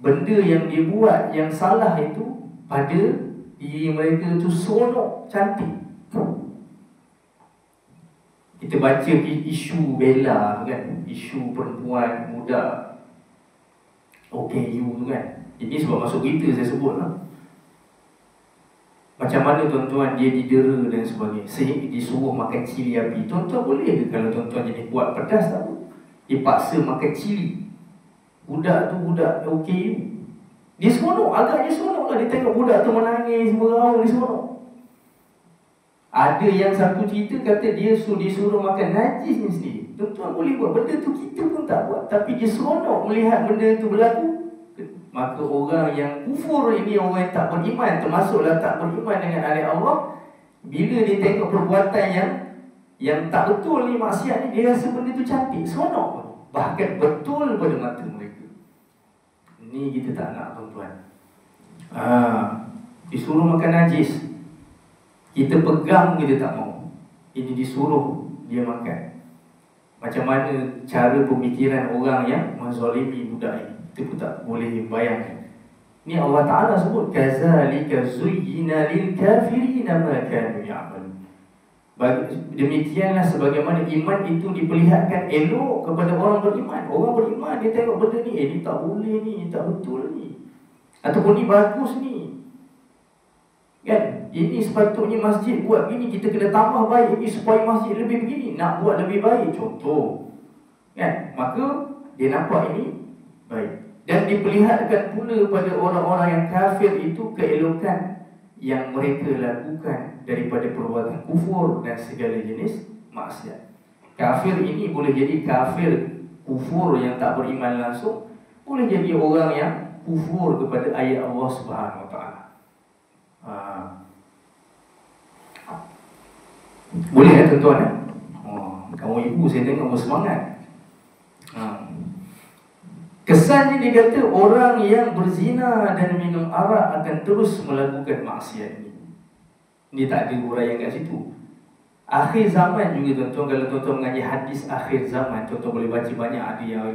benda yang dia buat yang salah itu pada diri mereka itu seronok, cantik. Kita baca isu bela kan, isu perempuan muda OKU tu kan. Ini sebab masuk berita saya sebut lah. Macam mana tuan-tuan dia didera dan sebagainya, sehingga disuruh makan cili api. Tuan-tuan boleh ke kalau tuan-tuan jadi buat pedas tak? Dia paksa makan cili. Budak tu budak OKU. Dia seronok, agaknya seronok lah. Dia tengok budak tu menangis, meraung, dia seronok. Ada yang satu cerita kata dia disuruh makan najis ni sendiri. Tuan-tuan boleh buat benda tu, kita pun tak buat, tapi dia seronok melihat benda tu berlaku. Maka orang yang kufur ini, orang yang tak beriman, termasuklah tak beriman dengan ayat Allah, bila dia tengok perbuatan yang tak betul ni, maksiat ni, dia rasa benda tu cantik, seronok. Bahkan betul pada mata mereka. Ini kita tak nak, tuan-tuan. Disuruh makan najis, kita pegang, kita tak mau. Ini disuruh dia makan. Macam mana cara pemikiran orang yang menzalimi budak ini, kita pun tak boleh bayangkan. Ni Allah Ta'ala sebut, kazalika zuyyina lil kafirina ma kanu ya'malun. Demikianlah sebagaimana iman itu diperlihatkan elok kepada orang beriman. Orang beriman, dia tengok benda ni, ni tak boleh ni, tak betul ni, ataupun ni bagus ni, kan? Ini sepatutnya masjid buat begini, kita kena tambah baik ini supaya masjid lebih begini, nak buat lebih baik, contoh, kan? Maka dia nampak ini baik. Dan diperlihatkan pula pada orang-orang yang kafir itu keelokan yang mereka lakukan daripada perbuatan kufur dan segala jenis maksiat. Kafir ini boleh jadi kafir kufur yang tak beriman langsung, boleh jadi orang yang kufur kepada ayat Allah Subhanahu Wa Taala. Boleh tuan-tuan? Kamu ibu saya tengok bersemangat. Kesannya dia kata orang yang berzina dan minum arak akan terus melakukan maksiat ini. Ini tak ada huraian kat situ. Akhir zaman juga tuan-tuan, kalau tuan-tuan mengaji hadis akhir zaman, tuan-tuan boleh baca banyak. Ada yang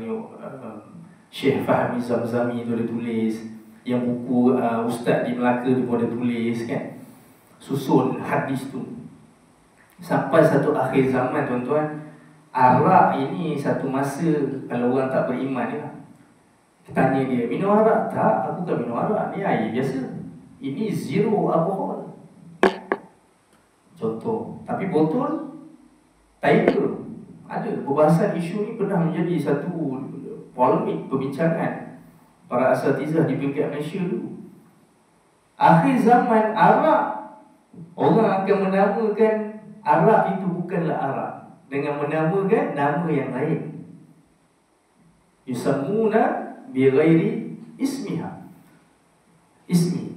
Syekh Fahmi Zamzami tu ada tulis, yang buku Ustaz di Melaka tu pun ada tulis kan, susun hadis tu. Sampai satu akhir zaman tuan-tuan, arak ini satu masa kalau orang tak beriman dia tanya dia, minum arak tak? Aku kan minum arak, ni air biasa, ini zero alkohol, contoh. Tapi botol tiger. Ada perbahasan isu ni pernah menjadi satu polemik perbincangan para asatizah di peringkat Malaysia dulu. Akhir zaman arak, orang akan menamakan arak itu bukanlah arak, dengan menamakan nama yang lain. Yusammuna bi ghairi ismiha. Ismi.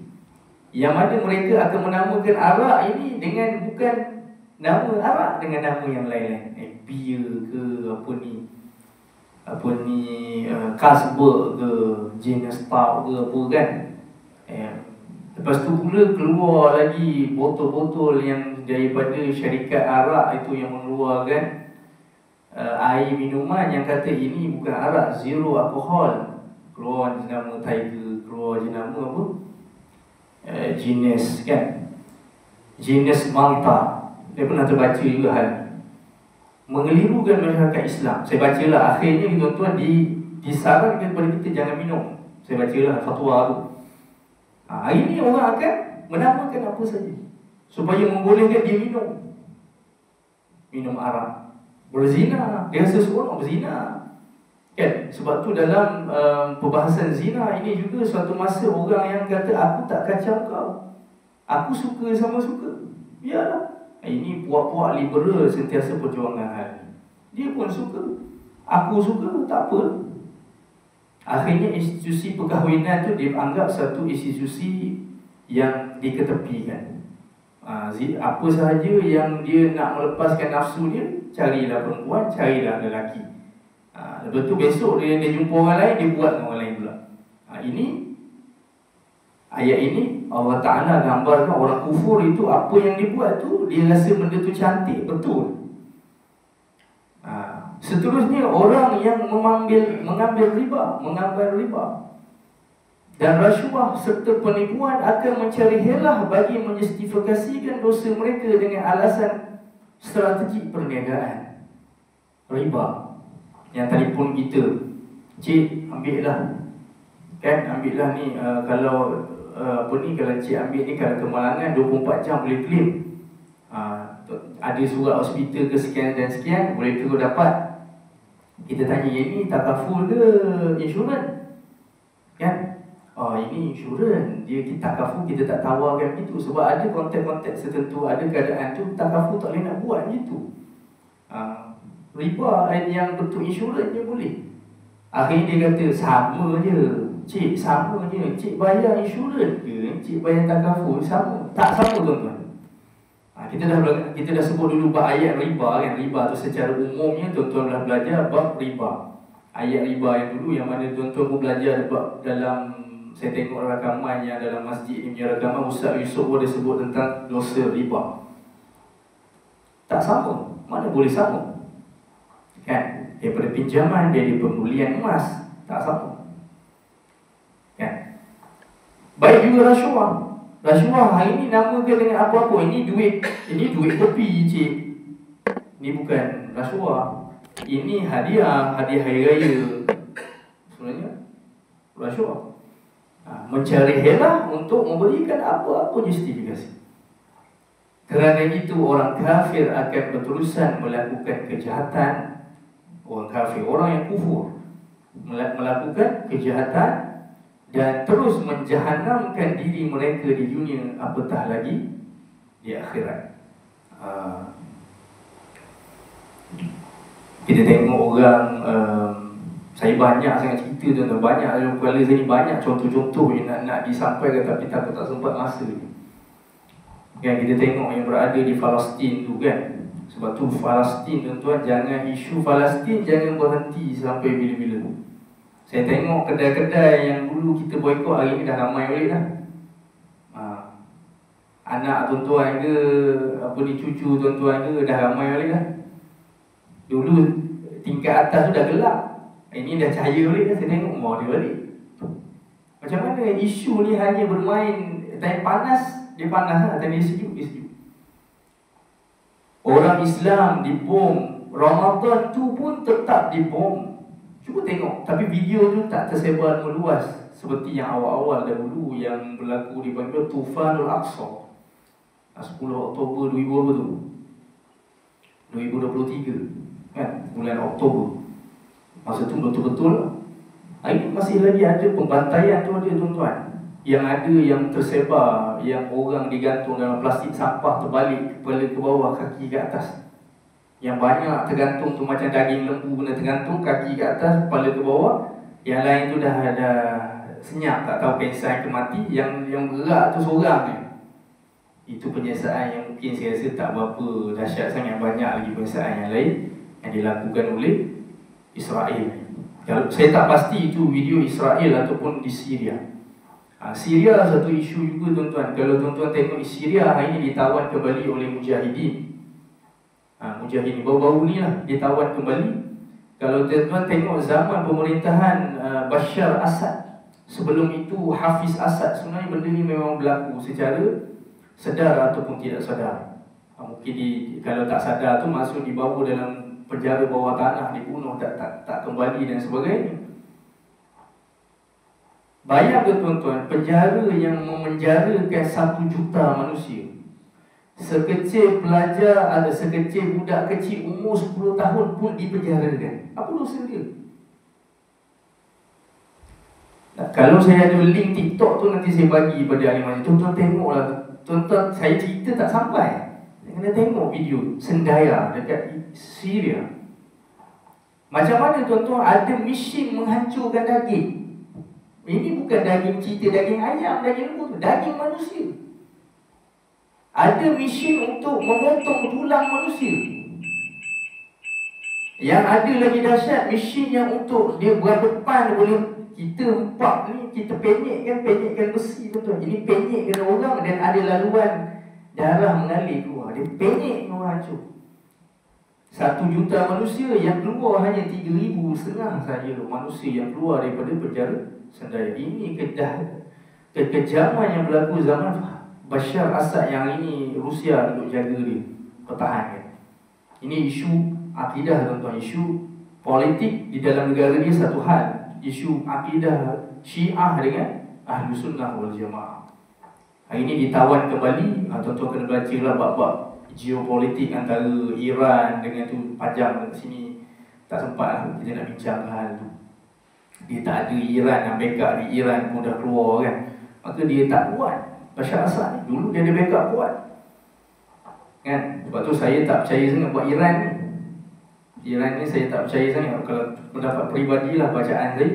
Yang mana mereka akan menamakan arak ini dengan bukan nama arak, dengan nama yang lain-lain. Beer ke Carlsberg ke, Guinness Stout ke apa kan. Lepas tu pula keluar lagi botol-botol yang daripada syarikat arak itu yang mengeluarkan air minuman yang kata ini bukan arak, zero alkohol. Keluar jenama Tiger, keluar jenama apa? Guinness kan, Guinness Malta. Saya pernah terbaca juga hal mengelirukan masyarakat Islam. Saya bacalah akhirnya tuan-tuan disarankan kepada kita jangan minum. Saya bacalah fatwa tu. Hari ni orang akan menamakan apa saja supaya membolehkan dia minum arak, berzina. Dia rasa seronok berzina kan. Sebab tu dalam perbahasan zina ini juga suatu masa orang yang kata aku tak kacau kau, aku suka sama suka. Biarlah. Ini puak-puak liberal sentiasa perjuangan hal ni. Dia pun suka, aku suka, tak apa. Akhirnya institusi perkahwinan tu dianggap satu institusi yang diketepikan. Apa sahaja yang dia nak melepaskan nafsu dia, carilah perempuan, carilah lelaki. Lepas tu besok dia jumpa orang lain, dia buat dengan orang lain pula. Ini ayat ini Allah Ta'ala gambarkan orang kufur itu apa yang dia buat tu, dia rasa benda tu cantik, betul. Seterusnya orang yang mengambil riba dan rasuah serta penipuan akan mencari helah bagi menjustifikasikan dosa mereka dengan alasan strategi perniagaan. Riba yang telefon kita, cik ambillah kan, ambillah ni kalau kalau cik ambil ni, kalau kemalangan 24 jam boleh claim. Ada surat hospital ke sekian dan sekian, boleh terus dapat. Kita tanya, ini takaful ke insurans? Kan? Ini insurans, dia takaful, kita tak tawarkan itu. Sebab ada konteks-konteks tertentu, ada keadaan tu takaful tak boleh nak buat gitu. Riba yang bentuk insurans je boleh. Akhirnya dia kata, sama je cik, sama je. Cik bayar insurans ke, cik bayar takaful, sama. Tak sama tuan-tuan. Kita dah sebut dulu bab ayat riba kan. Riba tu secara umumnya tuan-tuan dah belajar bab riba. Ayat riba yang dulu yang mana tuan-tuan pun belajar bab dalam, saya tengok rakaman yang dalam masjid ni punya rakaman, Ustaz Yusof pun dia sebut tentang dosa riba. Tak sama. Mana boleh sama? Kan? Daripada pinjaman dia di pembelian emas, tak sama. Kan? Baik juga rasuah. Rasuah hari ini namakan dengan apa-apa. Ini duit kopi cik. Ini bukan rasuah. Ini hadiah hari raya. Sebenarnya rasuah. Mencari helah untuk memberikan apa-apa justifikasi. Kerana itu orang kafir akan berterusan melakukan kejahatan. Orang kafir, orang yang kufur, melakukan kejahatan dan terus menjahanamkan diri mereka di dunia, apatah lagi di akhirat. Kita tengok orang, saya banyak sangat cerita tuan-tuan, banyak dalam kepala saya ni, banyak contoh-contoh yang nak disampaikan tapi tak sempat masa ni. Kan kita tengok yang berada di Palestin tu kan. Sebab tu Palestin tuan-tuan, jangan isu Palestin jangan berhenti sampai bila-bila. Saya tengok kedai-kedai yang dulu kita boikot, hari ni dah ramai balik dah. Anak tuan-tuan ke, cucu tuan-tuan ke, dah ramai balik dah. Dulu tingkat atas tu dah gelap, ini dah cahaya balik dah. Saya tengok mau dia balik. Macam mana isu ni hanya bermain time panas, dia panas lah, time dia sejuk, dia sejuk. Orang Islam dibom, Ramadan tu pun tetap dibom. Cuba tengok, tapi video tu tak tersebar meluas seperti yang awal-awal dahulu yang berlaku di Baghdad, Tufanul Aqsa 10 Oktober 2023 kan, bulan Oktober. Masa tu betul-betul ini masih lagi ada pembantaian tu ada tuan-tuan. Yang ada yang tersebar, yang orang digantung dalam plastik sampah terbalik, kepala ke bawah, kaki ke atas. Yang banyak tergantung tu macam daging lembu kena tergantung, kaki ke atas, kepala ke bawah. Yang lain tu dah senyap, tak tahu pensan ke mati. Yang bergerak tu seorang ni. Itu penyiasaan yang mungkin saya rasa tak berapa dahsyat sangat. Banyak lagi penyiasaan yang lain yang dilakukan oleh Israel. Saya tak pasti itu video Israel ataupun di Syria. Syria satu isu juga tuan-tuan. Kalau tuan-tuan tengok Syria hari ini ditawan kembali oleh Mujahidin. Mujahidin baru-baru ni lah ditawan kembali. Kalau tuan-tuan tengok zaman pemerintahan Bashar Assad, sebelum itu Hafiz Assad, sebenarnya benda ni memang berlaku secara sedar ataupun tidak sedar. Mungkin kalau tak sadar tu masuk dibawa dalam penjara bawah tanah, dibunuh, tak kembali dan sebagainya. Bayangkan tuan-tuan, penjara yang memenjarakan 1 juta manusia. Sekecil pelajar, sekecil budak kecil umur 10 tahun pun dipenjarakan. Apa dosa dia? Kalau saya ada link TikTok tu nanti saya bagi pada ahli majlis. Tuan-tuan tengoklah. Tuan-tuan, saya cerita tak sampai. Saya kena tengok video Sendaya dekat Syria. Macam mana tuan-tuan ada mesin menghancurkan daging. Ini bukan daging cerita daging ayam, daging lembu, daging manusia. Ada mesin untuk memotong tulang manusia. Yang ada lagi dahsyat, mesin yang untuk dia berdepan boleh kita empak ni, kita penyekkan besi tuan-tuan. Ini penyekkan orang dan ada laluan darah mengalir keluar. Dia penyek orang hancur. 1 juta manusia yang keluar hanya 3,500 saja manusia yang keluar daripada penjara Sendaya. Ini kekejaman yang berlaku zaman Bashar Assad yang ini Rusia untuk jaga dia, pertahankan. Ini isu akidah tuan-tuan, isu politik di dalam negara dia satu hal. Isu akidah Syiah dengan Ahlus Sunnah wal Jamaah. Hari ini ditawan kembali. Tuan-tuan kena baca lah bab-bab geopolitik antara Iran dengan tu, panjang kat sini. Tak sempat lah kita nak bincang hal tu. Dia tak ada Iran, yang backup di Iran pun dah keluar kan. Maka dia tak kuat. Bashar Assad ni dulu dia ada backup kuat kan. Sebab tu saya tak percaya sangat buat Iran ni. Iran ni saya tak percaya sangat. Kalau pendapat peribadi lah bacaan saya.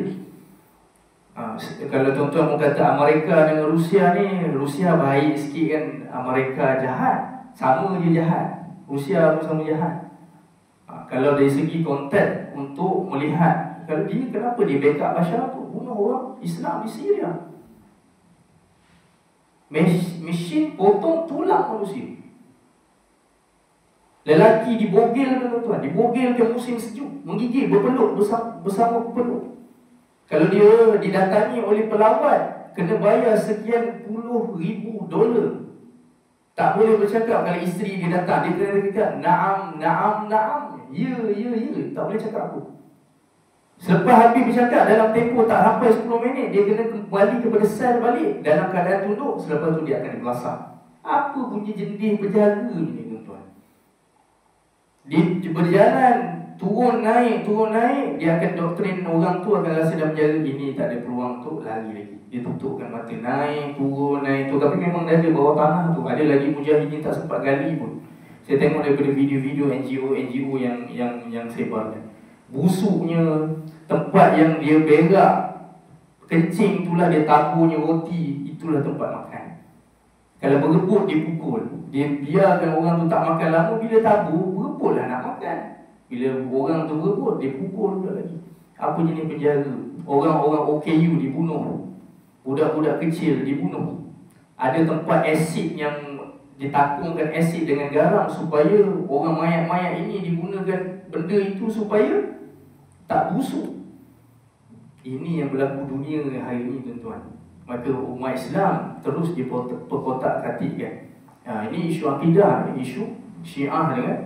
Kalau tuan-tuan mau kata Amerika dengan Rusia ni, Rusia baik sikit kan, Amerika jahat. Sama je jahat. Rusia pun sama jahat. Kalau dari segi konteks untuk melihat, kalau dia kenapa dia backup Bashar tu, bunuh orang Islam di Syria. Mesin potong tulang manusia. Lelaki dibogel tuan-tuan, dibogel ke musim sejuk, menggigil, berpeluk bersama peluk. Kalau dia didatangi oleh pelawat, kena bayar sekian puluh ribu dolar. Tak boleh bercakap. Kalau isteri dia datang, dia kena kata na'am, na'am, na'am. Ya, ya, ya. Tak boleh cakap apa. Selepas habis bercakap dalam tempoh tak sampai 10 minit, dia kena kembali kepada sel balik dalam keadaan tunduk. Selepas tu dia akan dibelasah. Apa bunyi jendih penjara ni tuan-tuan? Dia berjalan, turun naik, dia akan doktrin orang tu akan rasa dalam penjara ini tak ada peluang tu, lari lagi. Dia tutupkan mata, naik, turun. Tapi memang dia ada bawah tanah tu. Ada lagi mujahidin tak sempat gali pun. Saya tengok daripada video-video NGO yang sebarkan. Busuknya, tempat yang dia berak, kencing itulah dia taburnya roti, itulah tempat makan. Kalau berebut dia pukul. Dia biarkan orang tu tak makan lama, bila tabur, berebutlah nak makan. Bila orang tu berebut, dia pukul pula lagi. Apa jenis penjara? Orang-orang OKU dibunuh. Budak-budak kecil dibunuh. Ada tempat asid yang ditakungkan asid dengan garam supaya orang mayat-mayat ini digunakan benda itu supaya tak busuk. Ini yang berlaku dunia hari ini tuan-tuan. Maka umat Islam terus diperkotak-katikkan. Ini isu akidah, ini isu Syiah dengan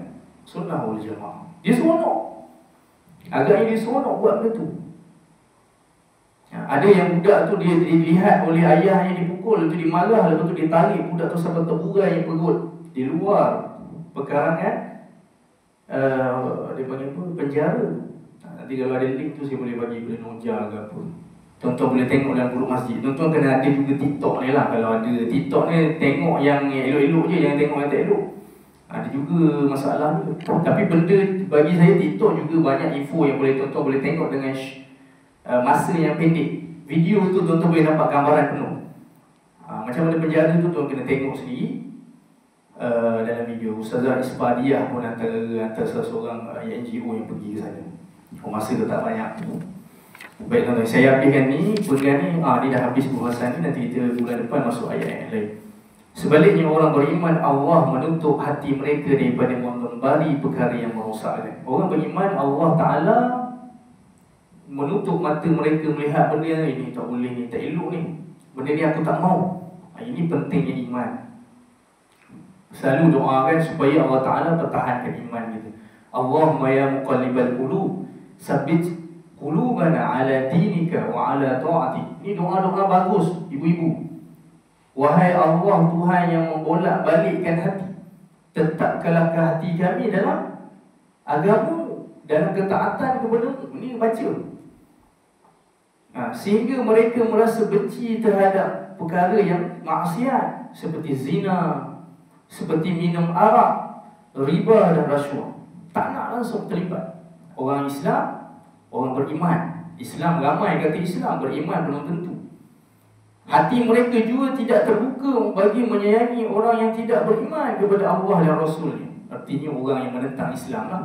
Sunnah wal Jamaah. Dia seronok. Agaknya dia seronok buat benda tu. Ada yang budak tu dia dilihat oleh ayahnya dipukul, lepas tu dia marah, lepas tu dia tarik budak tu sampai terburai perut di luar pekarangan dia panggil apa? Penjara. Nanti kalau ada link tu saya boleh bagi pada Noja ke apa. Tuan-tuan boleh tengok dalam grup masjid. Tuan-tuan kena ada juga TikTok ni lah. Kalau ada TikTok ni, tengok yang elok-elok je, jangan tengok yang tak elok. Ada juga masalah ni. Tapi benda bagi saya TikTok juga banyak info yang boleh tuan-tuan boleh tengok dengan masa yang pendek. video tu tuan-tuan boleh nampak gambaran penuh. Macam mana penjara tu tuan kena tengok sendiri dalam video. Ustazah Isfadiah pun antara seseorang NGO yang pergi ke sana. Masa tu tak banyak. Baik tuan-tuan, saya habiskan ni. Pegang ni, dia dah habis pembahasan ni. Nanti kita bulan depan masuk ayat yang lain. Sebaliknya orang beriman, Allah menutup hati mereka daripada mengembari perkara yang merosakkan. Orang beriman, Allah Ta'ala menutup mata mereka melihat benda yang ini tak boleh, ni tak elok ni, benda ni aku tak mau. Ini pentingnya iman. Selalu doakan supaya Allah Ta'ala pertahankan iman kita. Allahumma ya muqallibal qulub, sabbit qulubana ala dinika wa ala ta'atik. Ini doa-doa bagus ibu-ibu. Wahai Allah, Tuhan yang membolak-balikkan hati, tetapkanlah hati kami dalam agama, dalam ketaatan kepada-Mu. Ini baca. Sehingga mereka merasa benci terhadap perkara yang maksiat, seperti zina, seperti minum arak, riba dan rasuah. Tak nak langsung terlibat. Orang Islam, orang beriman. Islam ramai kata Islam, beriman belum tentu. Hati mereka juga tidak terbuka bagi menyayangi orang yang tidak beriman kepada Allah dan Rasul-Nya. Artinya orang yang menentang Islam lah.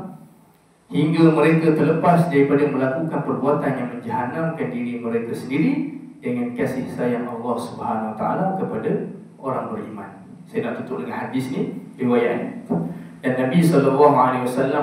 Hingga mereka terlepas daripada melakukan perbuatan yang menjahanamkan diri mereka sendiri dengan kasih sayang Allah Subhanahu Wa Taala kepada orang beriman. Saya nak tutup dengan hadis ni, riwayat ni. Dan Nabi SAW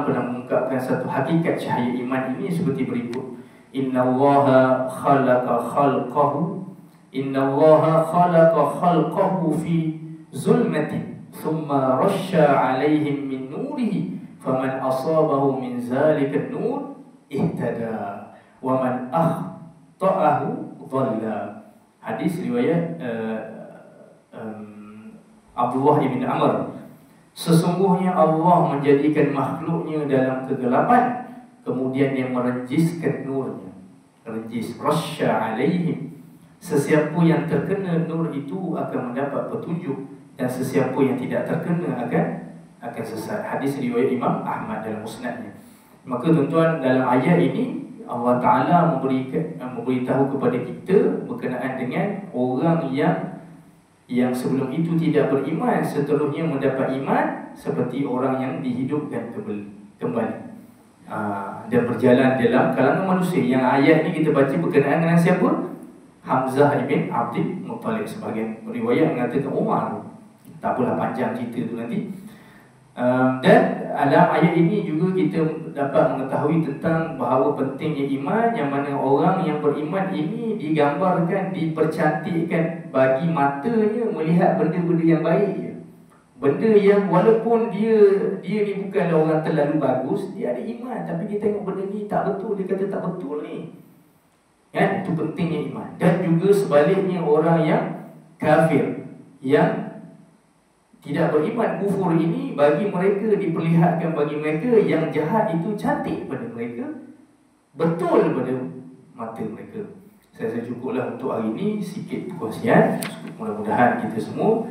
pernah mengungkapkan satu hakikat cahaya iman ini seperti berikut. Inna Allaha khalaqa khalqahu, Inna Allaha khalaqa khalqahu fi zulmatin, thumma rasha alaihim min nurihi, faman asabahu min zalika nur ihtada, wa man akhta'ahu dhalla. Hadis riwayat Abdullah ibn Amr. Sesungguhnya Allah menjadikan makhluknya dalam kegelapan, kemudian dia merenjiskan nurnya. Renjis, rasya alaihim. Sesiapa yang terkena nur itu akan mendapat petunjuk, dan sesiapa yang tidak terkena akan sesat. Hadis riwayat Imam Ahmad dalam musnadnya. Maka tuan-tuan, dalam ayat ini Allah Ta'ala memberitahu kepada kita berkenaan dengan orang yang sebelum itu tidak beriman, seterusnya mendapat iman, seperti orang yang dihidupkan kembali dan berjalan dalam kalangan manusia. Yang ayat ini kita baca berkenaan dengan siapa? Hamzah ibn Abdul Muttalib. Sebagian riwayat mengatakan Umar. Tak apalah, panjang cerita tu nanti. Dan dalam ayat ini juga kita dapat mengetahui tentang bahawa pentingnya iman, yang mana orang yang beriman ini digambarkan, dipercantikkan bagi matanya melihat benda-benda yang baik. Benda yang walaupun dia ni bukanlah orang terlalu bagus, dia ada iman, tapi dia tengok benda ni tak betul, dia kata tak betul ni. Ya, itu pentingnya iman. Dan juga sebaliknya, orang yang kafir, yang tidak beriman, kufur ini bagi mereka diperlihatkan, bagi mereka yang jahat itu cantik pada mereka, betul pada mata mereka. Saya rasa cukuplah untuk hari ini, sikit perkongsian. Mudah-mudahan kita semua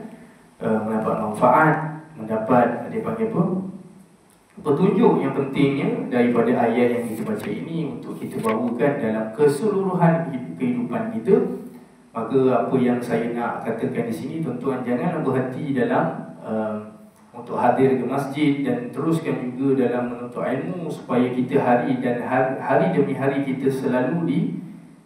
mendapat manfaat, mendapat petunjuk yang pentingnya daripada ayat yang kita baca ini untuk kita bawakan dalam keseluruhan kehidupan kita. Maka apa yang saya nak katakan di sini, tuan-tuan, janganlah berhenti dalam untuk hadir ke masjid, dan teruskan juga dalam menuntut ilmu, supaya kita hari demi hari kita selalu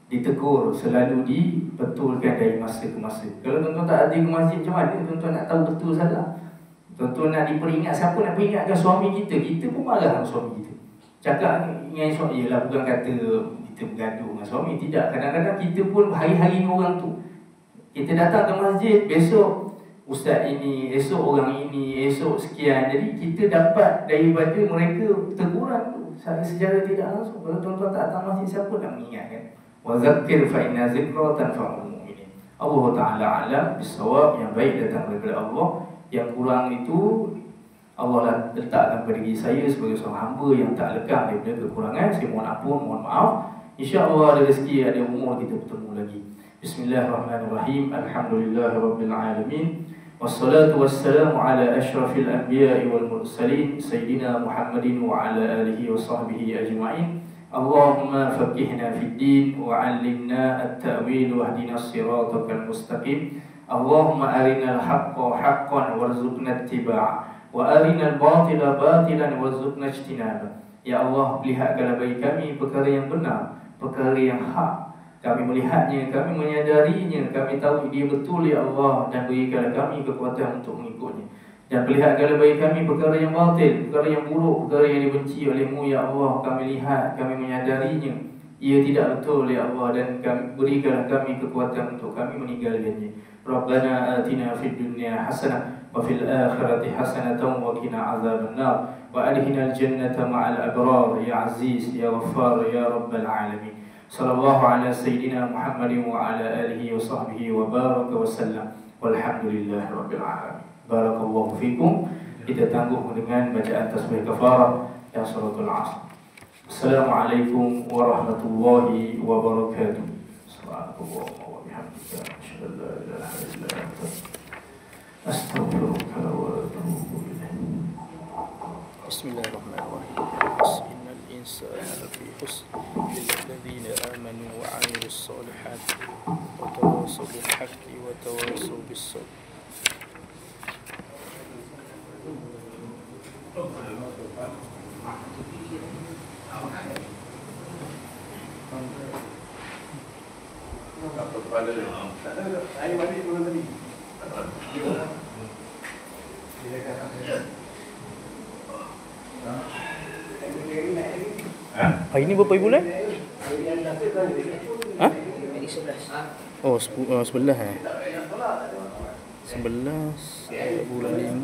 ditegur, selalu dibetulkan dari masa ke masa. Kalau tuan-tuan tak hadir ke masjid, macam mana tuan-tuan nak tahu betul salah? Tuan-tuan nak diperingat, siapa nak peringatkan suami kita? Kita pun marah dengan suami kita. Cakap dengan suami, ialah bukan kata kita bergaduh dengan suami, tidak. Kadang-kadang kita pun hari-hari orang tu. Kita datang ke masjid, besok ustaz ini, esok orang ini, esok sekian. Jadi kita dapat daripada mereka teguran tu secara tidak langsung. Kalau tuan-tuan tak datang masjid, siapa nak mengingatkan? Wa zakkir fa inna zikra tanfa'ul mu'minin. Allah Ta'ala alam bisawab. Yang baik datang daripada Allah, yang kurang itu Allah letakkan pada diri saya sebagai seorang hamba yang tak lekang daripada kekurangan. Saya mohon ampun, mohon maaf. InsyaAllah ada rezeki, ada umur, kita bertemu lagi. Bismillahirrahmanirrahim. Alhamdulillahirrabbilalamin. Wassalatu wassalamu ala ashrafil anbiya'i wal mursalin, Sayyidina Muhammadin wa ala alihi wa sahbihi ajma'in. اللهم فقهنا في الدين وعلمنا التأويل واهدنا الصراط المستقيم. اللهم أرنا الحق حقا وارزقنا اتباعه وأرنا الباطل باطلا وارزقنا اجتنابه. Ya Allah, lihatkanlah bagi kami perkara yang benar, perkara yang hak. Kami melihatnya, kami menyadarinya, kami tahu dia betul ya Allah, dan berikanlah kami kekuatan untuk mengikutnya. Dan perlihatkanlah bagi kami perkara yang batil, perkara yang buruk, perkara yang dibenci oleh-Mu ya Allah. Kami lihat, kami menyadarinya, ia tidak betul ya Allah, dan berikanlah kami kekuatan untuk kami meninggalkannya. Rabbana atina fid dunya hasanah wa fil akhirati hasanatan wa qina azabannar wa adkhilnal jannata ma'al abrar ya aziz ya ghaffar ya rabbal alamin. Sallallahu ala sayyidina Muhammadin wa ala alihi wa sahbihi wa baraka wa sallam. Walhamdulillahi rabbil alamin. Barakallahu fikum. Kita tangguh dengan bacaan tasbih kafarah dan salatul asr. Assalamualaikum warahmatullahi wabarakatuh. Subhanallah wa bihamdika asyhadu an la ilaha illa anta astaghfiruka wa atubu ilaik. Bismillahirrahmanirrahim. Innal insana lafi khusr illa alladhina amanu wa 'amilus solihati wa tawassaw bil haqqi wa tawassaw bis sabr. Hari ni berapa bulan? Ha? Hari 11. Oh, 11 eh. 11 bulan 5.